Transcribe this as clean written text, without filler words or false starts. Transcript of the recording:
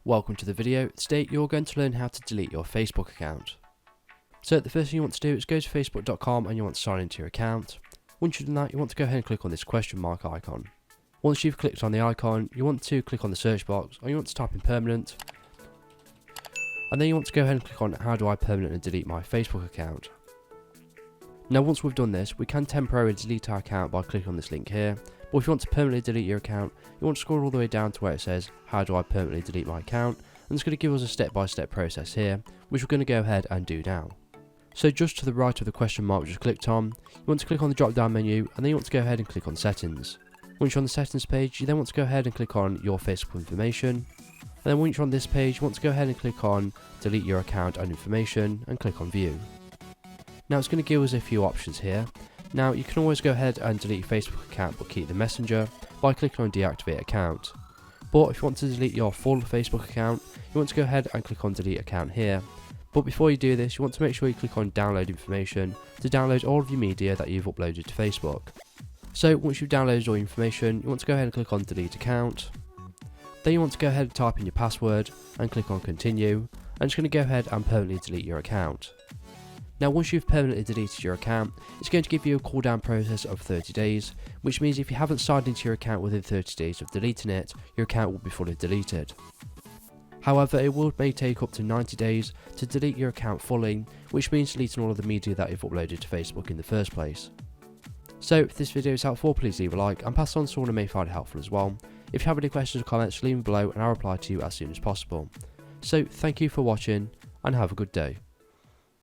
Welcome to the video. Today you're going to learn how to delete your Facebook account. So the first thing you want to do is go to facebook.com and you want to sign into your account. Once you've done that, you want to go ahead and click on this question mark icon. Once you've clicked on the icon, you want to click on the search box, or you want to type in permanent. And then you want to go ahead and click on how do I permanently delete my Facebook account. Now once we've done this, we can temporarily delete our account by clicking on this link here. But if you want to permanently delete your account, you want to scroll all the way down to where it says, how do I permanently delete my account? And it's going to give us a step-by-step process here, which we're going to go ahead and do now. So just to the right of the question mark we just clicked on, you want to click on the drop-down menu, and then you want to go ahead and click on settings. Once you're on the settings page, you then want to go ahead and click on your Facebook information. And then once you're on this page, you want to go ahead and click on delete your account and information, and click on view. Now it's going to give us a few options here. Now you can always go ahead and delete your Facebook account but keep the messenger by clicking on deactivate account. But if you want to delete your full Facebook account, you want to go ahead and click on delete account here. But before you do this, you want to make sure you click on download information to download all of your media that you've uploaded to Facebook. So once you've downloaded all your information, you want to go ahead and click on delete account. Then you want to go ahead and type in your password and click on continue, and it's going to go ahead and permanently delete your account. Now once you've permanently deleted your account, it's going to give you a cooldown process of 30 days, which means if you haven't signed into your account within 30 days of deleting it, your account will be fully deleted. However, it may take up to 90 days to delete your account fully, which means deleting all of the media that you've uploaded to Facebook in the first place. So if this video is helpful, please leave a like and pass it on to someone who may find it helpful as well. If you have any questions or comments, leave them below and I'll reply to you as soon as possible. So thank you for watching and have a good day.